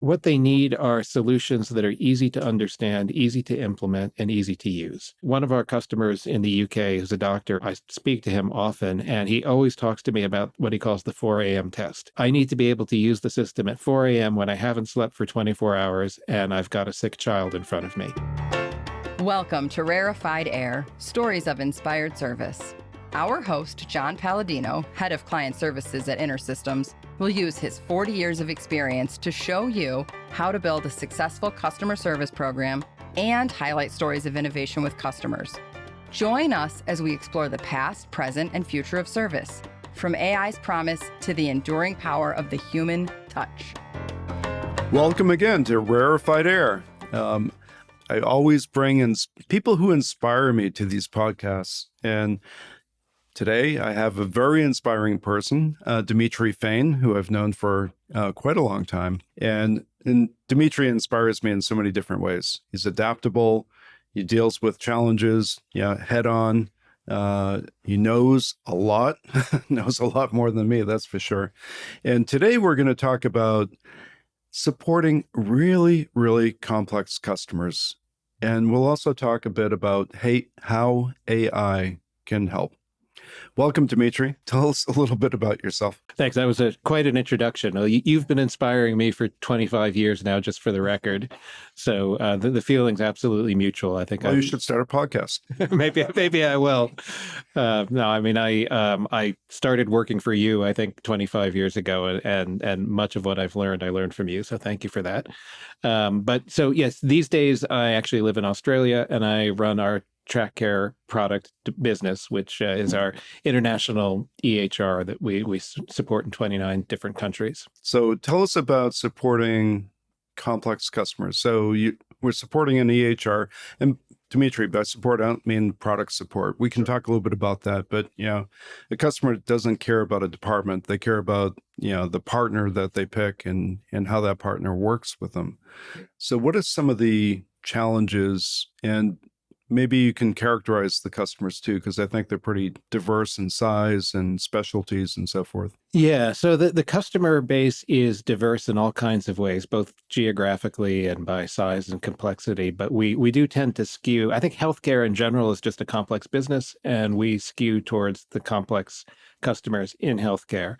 What they need are solutions that are easy to understand, easy to implement, and easy to use. One of our customers in the UK is a doctor. I speak to him often, and he always talks to me about what he calls the 4 a.m. test. I need to be able to use the system at 4 a.m. when I haven't slept for 24 hours and I've got a sick child in front of me. Welcome to Rarified Air, Stories of Inspired Service. Our host, John Paladino, Head of Client Services at InSpired Systems, will use his 40 years of experience to show you how to build a successful customer service program and highlight stories of innovation with customers. Join us as we explore the past, present, and future of service, from AI's promise to the enduring power of the human touch. Welcome again to Rarified Air. I always bring in people who inspire me to these podcasts. And today I have a very inspiring person, Dimitri Fane, who I've known for quite a long time. And Dimitri inspires me in so many different ways. He's adaptable. He deals with challenges, head on. He knows a lot, knows a lot more than me, that's for sure. And today we're going to talk about supporting really, really complex customers. And we'll also talk a bit about how AI can help. Welcome, Dimitri. Tell us a little bit about yourself. Thanks. That was quite an introduction. You've been inspiring me for 25 years now, just for the record. So the feeling's absolutely mutual. I think you should start a podcast. maybe I will. No, I mean, I started working for you, I think, 25 years ago, and much of what I learned from you. So thank you for that. But so, yes, these days I actually live in Australia and I run our track care product business, which is our international EHR that we support in 29 different countries. So tell us about supporting complex customers. So we're supporting an EHR, and Dimitri, by support, I don't mean product support. We can talk a little bit about that, but the customer doesn't care about a department. They care about the partner that they pick and how that partner works with them. So what are some of the challenges, and maybe you can characterize the customers too, because I think they're pretty diverse in size and specialties and so forth. Yeah, so the customer base is diverse in all kinds of ways, both geographically and by size and complexity. But we do tend to skew. I think healthcare in general is just a complex business, and we skew towards the complex customers in healthcare.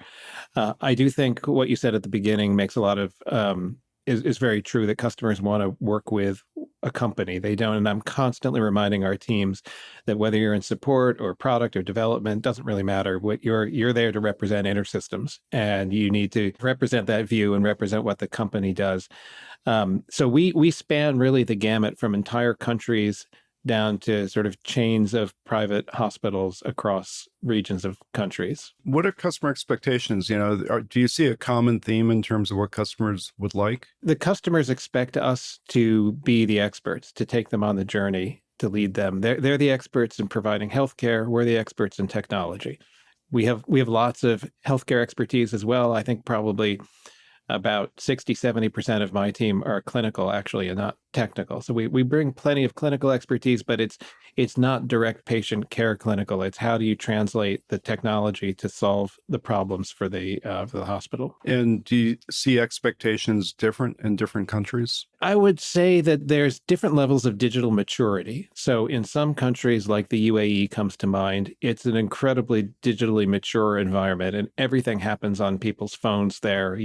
I do think what you said at the beginning makes a lot of is very true, that customers want to work with a company. They don't. And I'm constantly reminding our teams that whether you're in support or product or development, doesn't really matter. What you're there to represent InSpired Systems, and you need to represent that view and represent what the company does. So we span really the gamut from entire countries down to sort of chains of private hospitals across regions of countries. What are customer expectations? Do you see a common theme in terms of what customers would like? The customers expect us to be the experts, to take them on the journey, to lead them. They're the experts in providing healthcare. We're the experts in technology. We have lots of healthcare expertise as well. I think probably about 60-70% of my team are clinical, actually, and not technical. So we bring plenty of clinical expertise, but it's not direct patient care clinical. It's how do you translate the technology to solve the problems for the hospital. And do you see expectations different in different countries? I would say that there's different levels of digital maturity. So in some countries, like the UAE comes to mind, it's an incredibly digitally mature environment, and everything happens on people's phones there.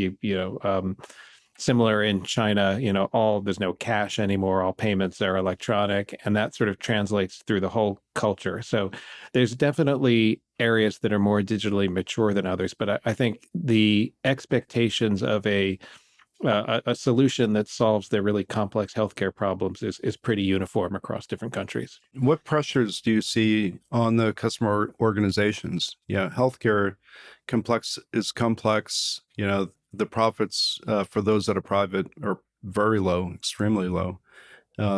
Similar in China, there's no cash anymore. All payments are electronic, and that sort of translates through the whole culture. So there's definitely areas that are more digitally mature than others. But I think the expectations of a solution that solves their really complex healthcare problems is pretty uniform across different countries. What pressures do you see on the customer organizations? Healthcare is complex. The profits for those that are private are very low, extremely low.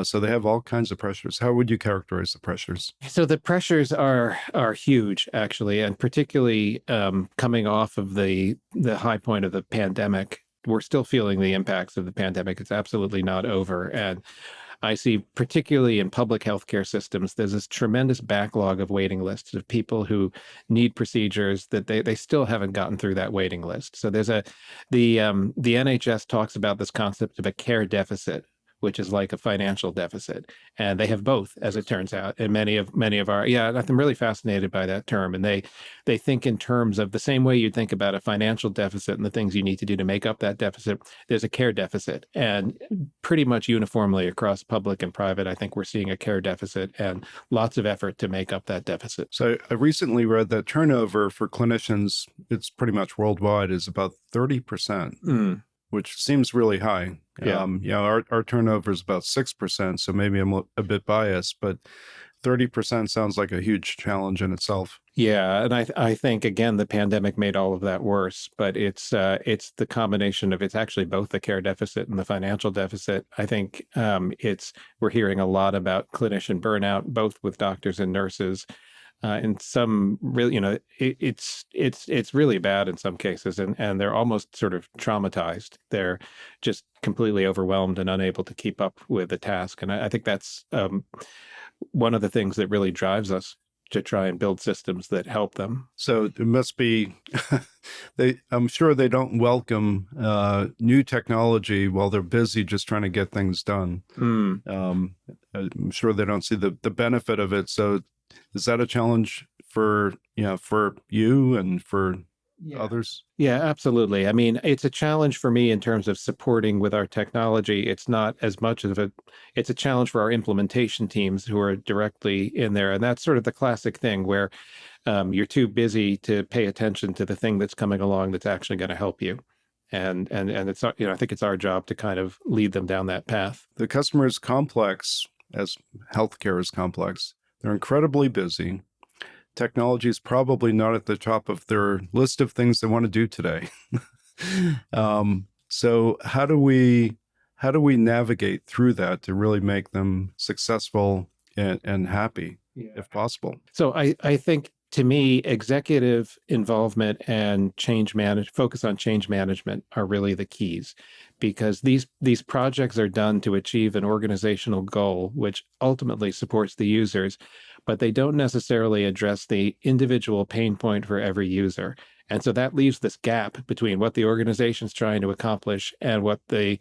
So they have all kinds of pressures. How would you characterize the pressures? So the pressures are huge, actually, and particularly coming off of the high point of the pandemic. We're still feeling the impacts of the pandemic. It's absolutely not over. And I see, particularly in public healthcare systems, there's this tremendous backlog of waiting lists of people who need procedures that they still haven't gotten through that waiting list. So the NHS talks about this concept of a care deficit, which is like a financial deficit, and they have both, as it turns out. And many of our, yeah, I'm really fascinated by that term. And they think in terms of the same way you'd think about a financial deficit and the things you need to do to make up that deficit. There's a care deficit, and pretty much uniformly across public and private, I think we're seeing a care deficit and lots of effort to make up that deficit. So I recently read that turnover for clinicians, it's pretty much worldwide, is about 30%. Which seems really high. Yeah. Our turnover is about 6%, so maybe I'm a bit biased, but 30% sounds like a huge challenge in itself. Yeah, and I think again the pandemic made all of that worse, but it's the combination of, it's actually both the care deficit and the financial deficit. I think we're hearing a lot about clinician burnout, both with doctors and nurses. And some really, it's really bad in some cases, and they're almost sort of traumatized. They're just completely overwhelmed and unable to keep up with the task. And I think that's one of the things that really drives us to try and build systems that help them. So it must be, I'm sure they don't welcome new technology while they're busy just trying to get things done. I'm sure they don't see the benefit of it. So is that a challenge for you and for others? Yeah, absolutely. I mean, it's a challenge for me in terms of supporting with our technology. It's not as much of it's a challenge for our implementation teams who are directly in there. And that's sort of the classic thing where you're too busy to pay attention to the thing that's coming along that's actually going to help you. And it's, I think it's our job to kind of lead them down that path. The customer is complex, as healthcare is complex. They're incredibly busy. Technology is probably not at the top of their list of things they want to do today. So how do we navigate through that to really make them successful and happy, if possible? So I think, to me, executive involvement and focus on change management are really the keys, because these projects are done to achieve an organizational goal, which ultimately supports the users, but they don't necessarily address the individual pain point for every user. And so that leaves this gap between what the organization's trying to accomplish and what the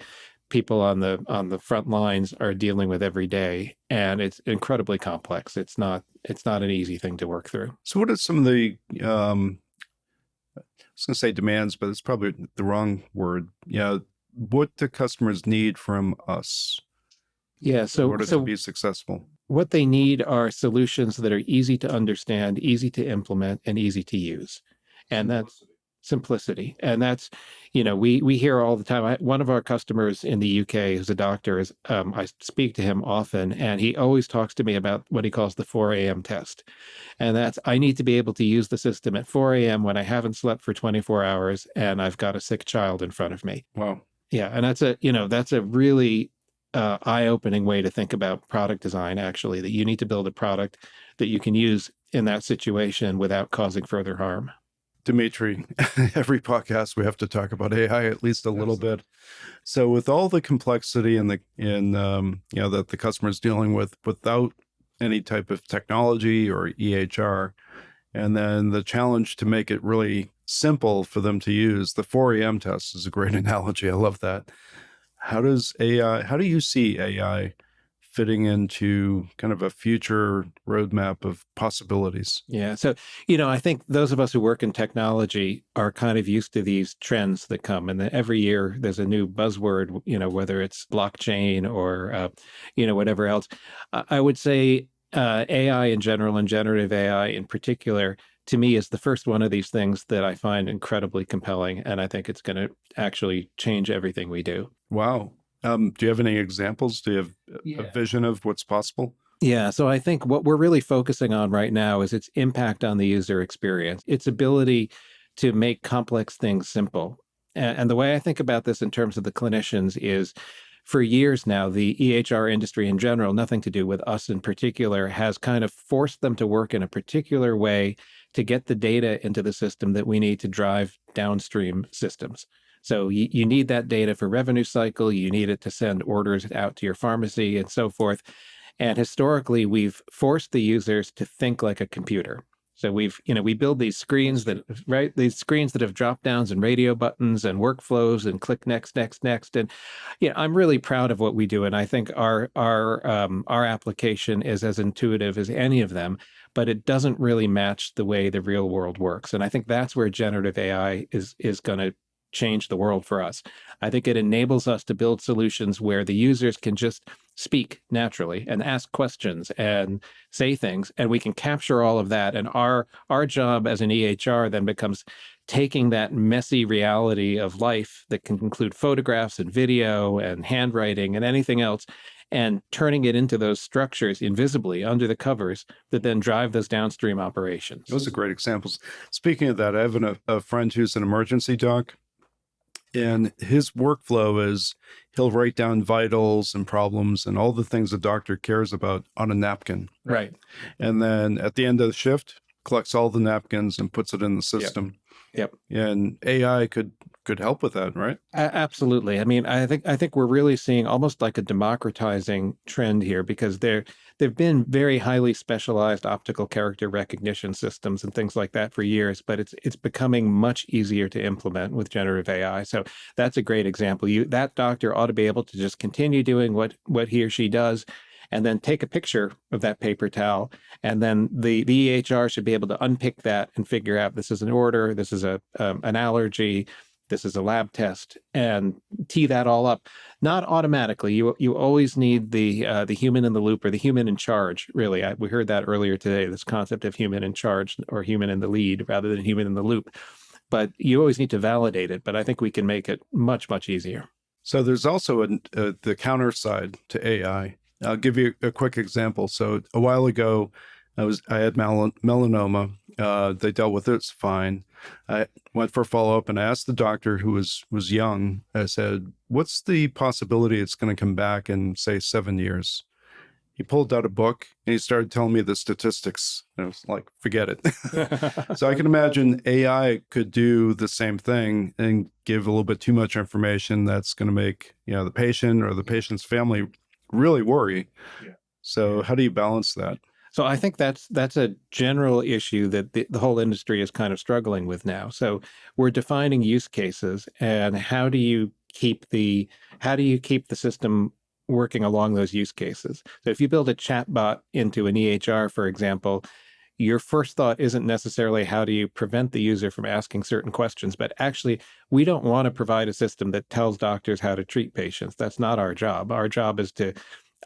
people on the front lines are dealing with every day. And it's incredibly complex. It's not an easy thing to work through. So what are some of the, I was going to say demands, but it's probably the wrong word. Yeah. What do customers need from us? Yeah. In order to be successful? What they need are solutions that are easy to understand, easy to implement, and easy to use. And that's simplicity. And that's, we hear all the time. One of our customers in the UK, who's a doctor, I speak to him often, and he always talks to me about what he calls the 4 a.m. test. And that's, I need to be able to use the system at 4 a.m. when I haven't slept for 24 hours and I've got a sick child in front of me. Wow. Yeah. And that's a really eye-opening way to think about product design, actually, that you need to build a product that you can use in that situation without causing further harm. Dimitri, every podcast we have to talk about AI at least a little bit. So with all the complexity that the customer is dealing with without any type of technology or EHR, and then the challenge to make it really simple for them to use, the 4 a.m. test is a great analogy. I love that. How do you see AI fitting into kind of a future roadmap of possibilities? Yeah. So, I think those of us who work in technology are kind of used to these trends that come. And then every year there's a new buzzword, whether it's blockchain or, whatever else. I would say AI in general and generative AI in particular, to me, is the first one of these things that I find incredibly compelling. And I think it's going to actually change everything we do. Wow. Do you have any examples? Do you have a vision of what's possible? Yeah. So I think what we're really focusing on right now is its impact on the user experience, its ability to make complex things simple. And the way I think about this in terms of the clinicians is, for years now, the EHR industry in general, nothing to do with us in particular, has kind of forced them to work in a particular way to get the data into the system that we need to drive downstream systems. So you need that data for revenue cycle. You need it to send orders out to your pharmacy and so forth. And historically, we've forced the users to think like a computer. So we build these screens these screens that have drop downs and radio buttons and workflows and click next, next, next. And I'm really proud of what we do. And I think our application is as intuitive as any of them, but it doesn't really match the way the real world works. And I think that's where generative AI is going to change the world for us. I think it enables us to build solutions where the users can just speak naturally and ask questions and say things, and we can capture all of that. And our job as an EHR then becomes taking that messy reality of life that can include photographs and video and handwriting and anything else, and turning it into those structures invisibly under the covers that then drive those downstream operations. Those are great examples. Speaking of that, I have a friend who's an emergency doc. And his workflow is he'll write down vitals and problems and all the things the doctor cares about on a napkin. Right. And then at the end of the shift, collects all the napkins and puts it in the system. Yep. And AI could help with that, right? Absolutely. I mean, I think we're really seeing almost like a democratizing trend here, because there've been very highly specialized optical character recognition systems and things like that for years, but it's becoming much easier to implement with generative AI. So that's a great example. That doctor ought to be able to just continue doing what he or she does, and then take a picture of that paper towel. And then the EHR should be able to unpick that and figure out this is an order, this is an allergy, this is a lab test, and tee that all up. Not automatically. You always need the human in the loop, or the human in charge, really. We heard that earlier today, this concept of human in charge or human in the lead rather than human in the loop. But you always need to validate it. But I think we can make it much, much easier. So there's also the counter side to AI. I'll give you a quick example. So a while ago, I had melanoma. They dealt with it fine. I went for a follow-up and I asked the doctor, who was young. I said, "What's the possibility it's going to come back in, say, 7 years?" He pulled out a book and he started telling me the statistics. And I was like, forget it. So I can imagine AI could do the same thing and give a little bit too much information that's going to make the patient or the patient's family really worry. Yeah. So how do you balance that? So I think that's a general issue that the whole industry is kind of struggling with now. So we're defining use cases, and how do you keep the system working along those use cases? So if you build a chatbot into an EHR, for example, your first thought isn't necessarily how do you prevent the user from asking certain questions, but actually we don't want to provide a system that tells doctors how to treat patients. That's not our job. Our job is to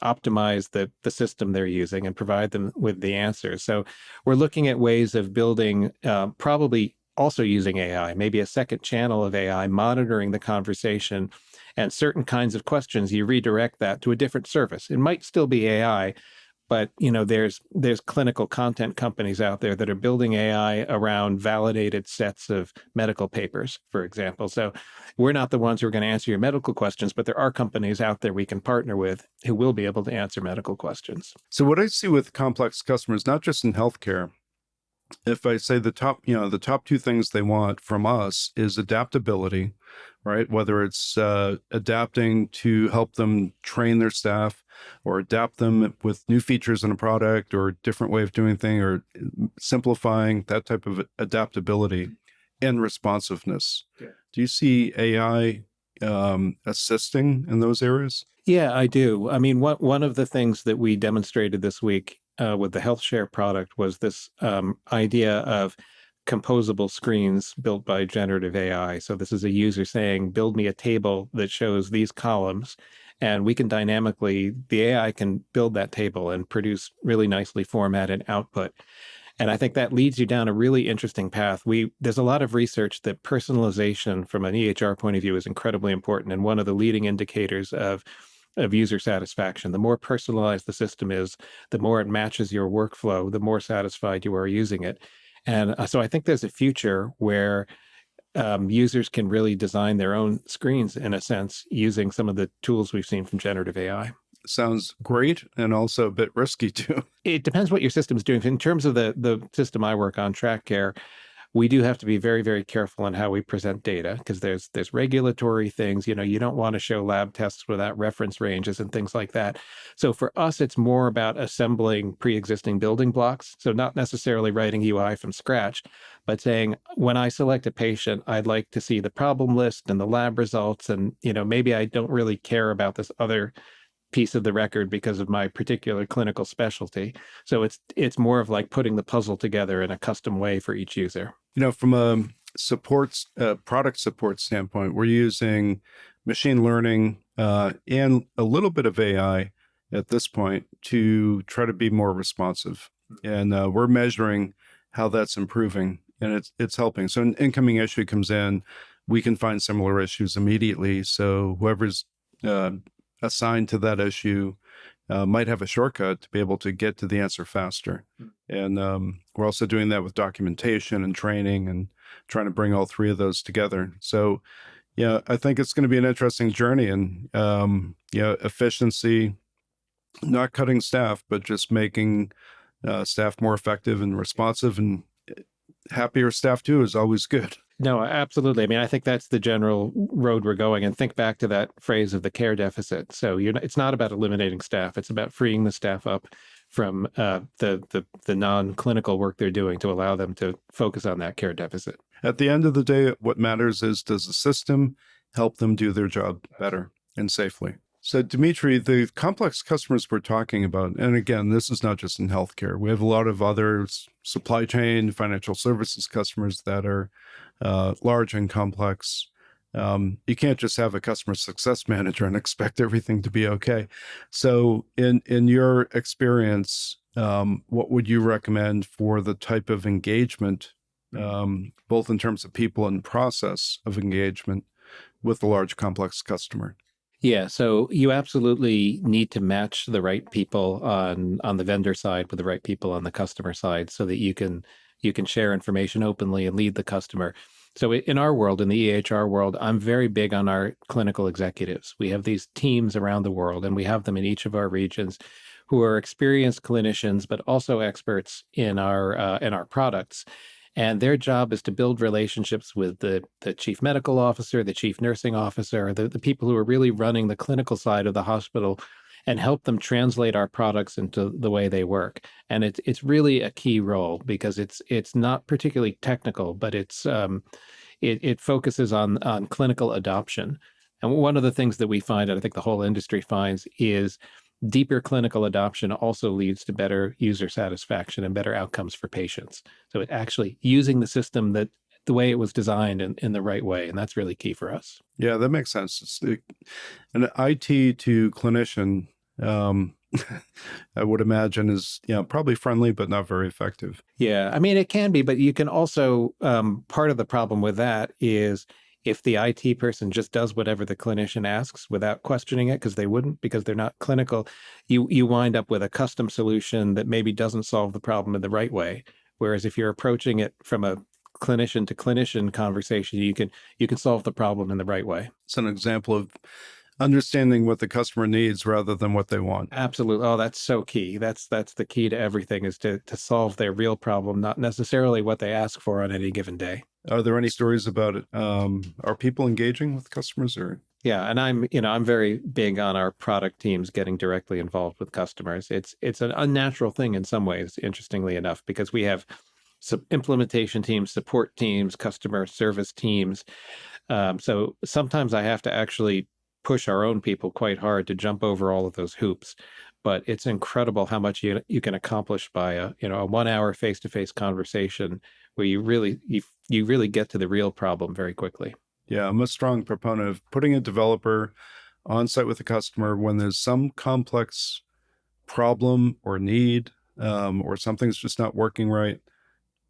optimize the system they're using and provide them with the answers. So we're looking at ways of building, probably also using AI, maybe a second channel of AI monitoring the conversation, and certain kinds of questions, you redirect that to a different service. It might still be AI, but there's clinical content companies out there that are building AI around validated sets of medical papers, for example. So we're not the ones who are going to answer your medical questions, but there are companies out there we can partner with who will be able to answer medical questions. So what I see with complex customers, not just in healthcare, if I say the top two things they want from us is adaptability, right? Whether it's adapting to help them train their staff, or adapt them with new features in a product or a different way of doing things, or simplifying, that type of adaptability and responsiveness. Yeah. Do you see AI assisting in those areas? Yeah, I do. I mean, one of the things that we demonstrated this week with the HealthShare product was this idea of composable screens built by generative AI. So this is a user saying, build me a table that shows these columns, and we can the AI can build that table and produce really nicely formatted output. And I think that leads you down a really interesting path. There's a lot of research that personalization from an EHR point of view is incredibly important, and one of the leading indicators of user satisfaction. The more personalized the system is, the more it matches your workflow, the more satisfied you are using it. And so I think there's a future where users can really design their own screens, in a sense, using some of the tools we've seen from generative AI. Sounds great, and also a bit risky too. It depends what your system's doing. In terms of the system I work on, TrackCare, we do have to be very, very careful on how we present data because there's regulatory things. You don't want to show lab tests without reference ranges and things like that. So for us, it's more about assembling pre-existing building blocks. So not necessarily writing UI from scratch, but saying, when I select a patient, I'd like to see the problem list and the lab results. And, maybe I don't really care about this other piece of the record because of my particular clinical specialty. So it's more of like putting the puzzle together in a custom way for each user. From a product support standpoint, we're using machine learning and a little bit of AI at this point to try to be more responsive. And we're measuring how that's improving, and it's helping. So an incoming issue comes in, we can find similar issues immediately. So whoever's assigned to that issue might have a shortcut to be able to get to the answer faster. And we're also doing that with documentation and training and trying to bring all three of those together. So, I think it's going to be an interesting journey, and, efficiency, not cutting staff, but just making staff more effective and responsive, and happier staff too is always good. No, absolutely. I mean, I think that's the general road we're going. And think back to that phrase of the care deficit. So it's not about eliminating staff. It's about freeing the staff up from the non-clinical work they're doing to allow them to focus on that care deficit. At the end of the day, what matters is, does the system help them do their job better and safely? So, Dimitri, the complex customers we're talking about, and again, this is not just in healthcare. We have a lot of other supply chain, financial services customers that are large and complex. You can't just have a customer success manager and expect everything to be okay. So, in your experience, what would you recommend for the type of engagement, both in terms of people and process of engagement with a large complex customer? Yeah, so you absolutely need to match the right people on the vendor side with the right people on the customer side, so that you can share information openly and lead the customer. So in our world, in the EHR world, I'm very big on our clinical executives. We have these teams around the world, and we have them in each of our regions, who are experienced clinicians, but also experts in our products. And their job is to build relationships with the chief medical officer, the chief nursing officer, the people who are really running the clinical side of the hospital, and help them translate our products into the way they work. And it's really a key role, because it's not particularly technical, but it focuses on clinical adoption. And one of the things that we find, and I think the whole industry finds, is deeper clinical adoption also leads to better user satisfaction and better outcomes for patients. So it actually using the system the way it was designed in the right way. And that's really key for us. Yeah, that makes sense. An IT to clinician, I would imagine, is probably friendly, but not very effective. Yeah, I mean, it can be, but you can also, part of the problem with that is, if the IT person just does whatever the clinician asks without questioning it, because they're not clinical, you wind up with a custom solution that maybe doesn't solve the problem in the right way. Whereas if you're approaching it from a clinician to clinician conversation, you can solve the problem in the right way. It's an example of understanding what the customer needs rather than what they want. Absolutely. Oh, that's so key. That's the key to everything, is to solve their real problem, not necessarily what they ask for on any given day. Are there any stories about it? Are people engaging with customers, or? Yeah, and I'm very big on our product teams getting directly involved with customers. It's an unnatural thing in some ways, interestingly enough, because we have implementation teams, support teams, customer service teams. So sometimes I have to actually push our own people quite hard to jump over all of those hoops. But it's incredible how much you can accomplish by a 1 hour face-to-face conversation, where you really get to the real problem very quickly. Yeah, I'm a strong proponent of putting a developer on site with the customer when there's some complex problem or need, or something's just not working right.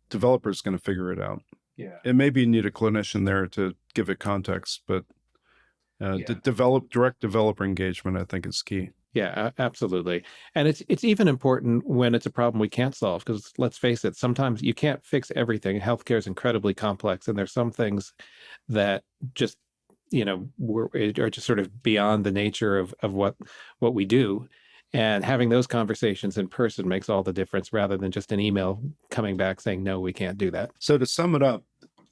Developer's going to figure it out. Yeah. And maybe you need a clinician there to give it context, but direct developer engagement, I think, is key. Yeah, absolutely. And it's even important when it's a problem we can't solve, because let's face it, sometimes you can't fix everything. Healthcare is incredibly complex, and there's some things that just, are just sort of beyond the nature of what we do. And having those conversations in person makes all the difference rather than just an email coming back saying, no, we can't do that. So to sum it up,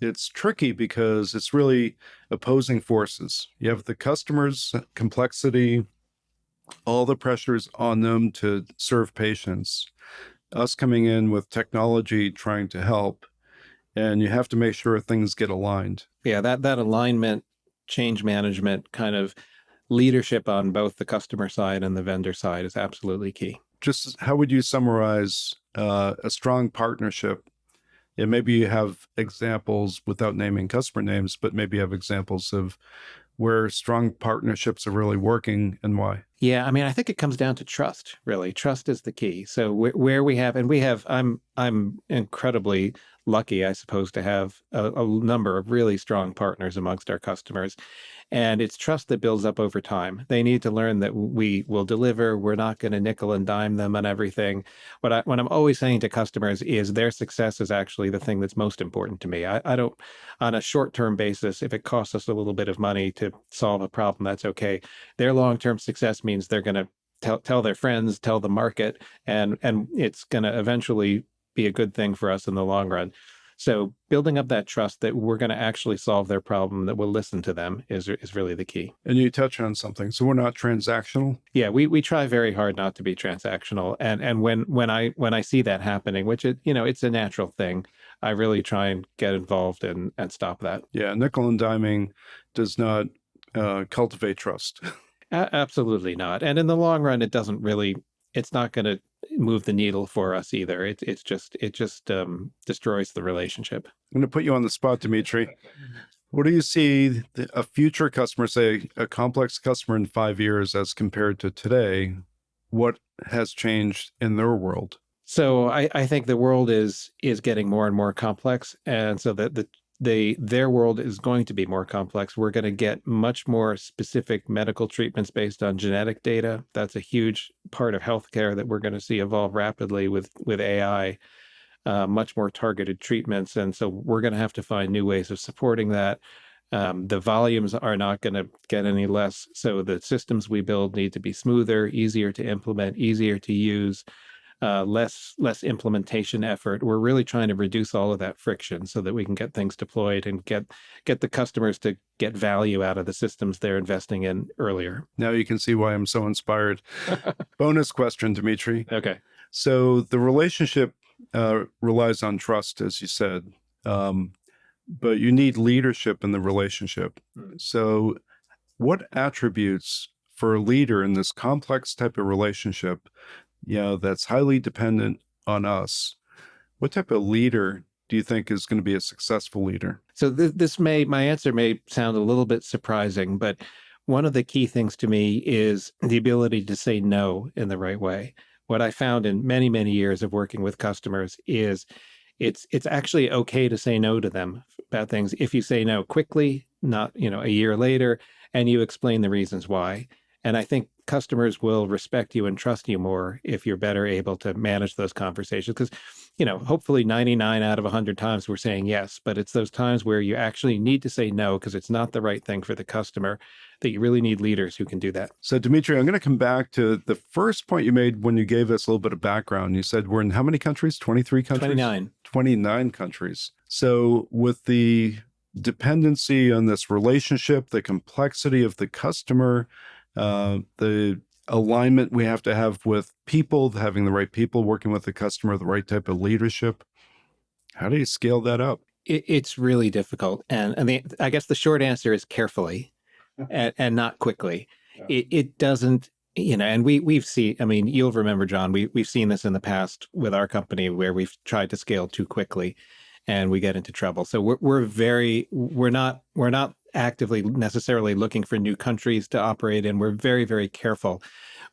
it's tricky because it's really opposing forces. You have the customers' complexity, all the pressures on them to serve patients, us coming in with technology trying to help, and you have to make sure things get aligned. Yeah, that alignment, change management, kind of leadership on both the customer side and the vendor side is absolutely key. Just how would you summarize a strong partnership? And maybe you have examples without naming customer names, but maybe you have examples of where strong partnerships are really working and why. Yeah, I mean, I think it comes down to trust, really. Trust is the key. So where we have, and we have, I'm incredibly lucky, I suppose, to have a number of really strong partners amongst our customers. And it's trust that builds up over time. They need to learn that we will deliver. We're not going to nickel and dime them on everything. What I'm always saying to customers is their success is actually the thing that's most important to me. I don't, on a short-term basis, if it costs us a little bit of money to solve a problem, that's okay. Their long-term success means they're going to tell their friends, tell the market, and it's going to eventually be a good thing for us in the long run. So building up that trust that we're going to actually solve their problem, that we'll listen to them is really the key. And you touch on something. So we're not transactional. Yeah, we try very hard not to be transactional. And when I see that happening, which it's a natural thing, I really try and get involved and stop that. Yeah, nickel and diming does not cultivate trust. Absolutely not. And in the long run, it's not going to move the needle for us either. It just destroys the relationship. I'm going to put you on the spot, Dimitri. What do you see a future customer, say a complex customer in 5 years as compared to today? What has changed in their world? So I think the world is getting more and more complex. And so that their world is going to be more complex. We're going to get much more specific medical treatments based on genetic data. That's a huge part of healthcare that we're going to see evolve rapidly with AI, much more targeted treatments. And so we're going to have to find new ways of supporting that. The volumes are not going to get any less. So the systems we build need to be smoother, easier to implement, easier to use. Less implementation effort. We're really trying to reduce all of that friction so that we can get things deployed and get the customers to get value out of the systems they're investing in earlier. Now you can see why I'm so inspired. Bonus question, Dimitri. Okay. So the relationship relies on trust, as you said, but you need leadership in the relationship. So what attributes for a leader in this complex type of relationship that's highly dependent on us, what type of leader do you think is going to be a successful leader? So my answer may sound a little bit surprising, but one of the key things to me is the ability to say no in the right way. What I found in many, many years of working with customers is it's actually okay to say no to them about things if you say no quickly, not a year later, and you explain the reasons why. And I think customers will respect you and trust you more if you're better able to manage those conversations. Because, hopefully 99 out of 100 times we're saying yes, but it's those times where you actually need to say no because it's not the right thing for the customer that you really need leaders who can do that. So, Dimitri, I'm going to come back to the first point you made when you gave us a little bit of background. You said we're in how many countries? 23 countries? 29. 29 countries. So with the dependency on this relationship, the complexity of the customer, the alignment we have to have with people, having the right people working with the customer, the right type of leadership. How do you scale that up? It's really difficult. And I guess the short answer is carefully and not quickly. Yeah. It doesn't, and we've seen, you'll remember, John, we've seen this in the past with our company where we've tried to scale too quickly and we get into trouble. So we're not actively necessarily looking for new countries to operate in. We're very, very careful.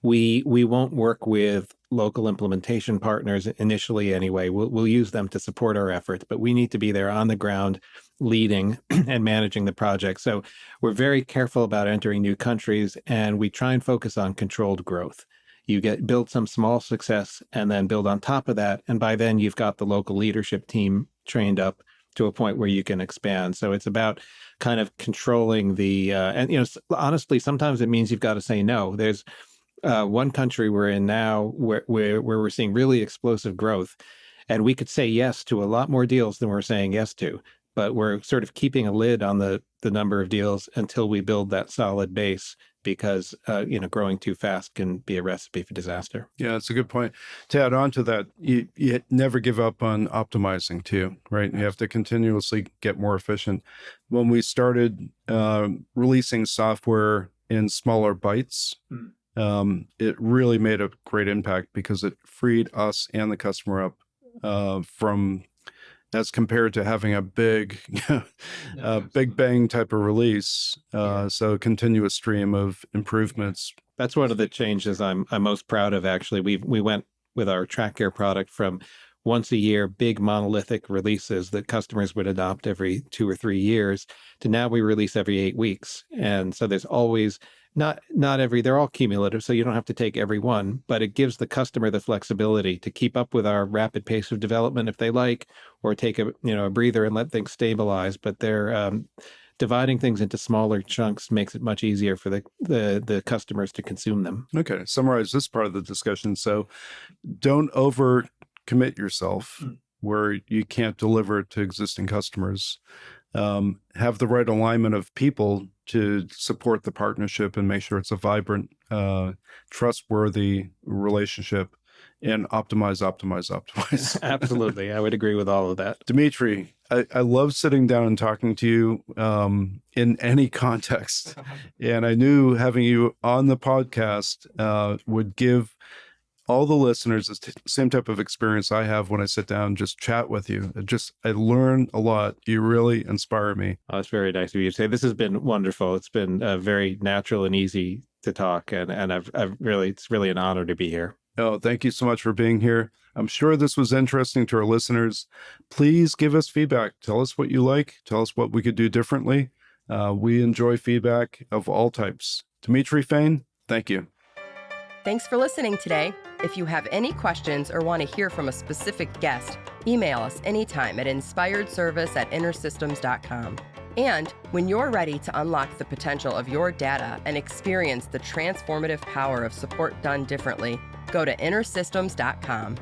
We won't work with local implementation partners initially anyway. We'll use them to support our efforts, but we need to be there on the ground leading and managing the project. So we're very careful about entering new countries, and we try and focus on controlled growth. You build some small success and then build on top of that. And by then you've got the local leadership team trained up to a point where you can expand. So it's about kind of controlling and honestly, sometimes it means you've got to say no. There's one country we're in now where we're seeing really explosive growth, and we could say yes to a lot more deals than we're saying yes to, but we're sort of keeping a lid on the number of deals until we build that solid base, because growing too fast can be a recipe for disaster. Yeah, that's a good point. To add on to that, you never give up on optimizing too, right? You have to continuously get more efficient. When we started releasing software in smaller bites, it really made a great impact because it freed us and the customer up from, as compared to having a big bang type of release. So continuous stream of improvements. That's one of the changes I'm most proud of, actually. We went with our TrackCare product from once a year, big monolithic releases that customers would adopt every 2 or 3 years, to now we release every 8 weeks. And so there's always, not every, they're all cumulative, so you don't have to take every one, but it gives the customer the flexibility to keep up with our rapid pace of development if they like, or take a breather and let things stabilize. But they're dividing things into smaller chunks makes it much easier for the customers to consume them. Okay, summarize this part of the discussion. So don't overcommit yourself where you can't deliver it to existing customers. Have the right alignment of people to support the partnership and make sure it's a vibrant, trustworthy relationship, and optimize. Absolutely. I would agree with all of that. Dimitri, I love sitting down and talking to you in any context. And I knew having you on the podcast would give all the listeners the same type of experience I have when I sit down and just chat with you. I learn a lot. You really inspire me. Oh, that's very nice of you to say. This has been wonderful. It's been very natural and easy to talk, and it's really an honor to be here. Oh, thank you so much for being here. I'm sure this was interesting to our listeners. Please give us feedback. Tell us what you like. Tell us what we could do differently. We enjoy feedback of all types. Dimitri Fane, thank you. Thanks for listening today. If you have any questions or want to hear from a specific guest, email us anytime at InspiredService@intersystems.com. And when you're ready to unlock the potential of your data and experience the transformative power of support done differently, go to intersystems.com.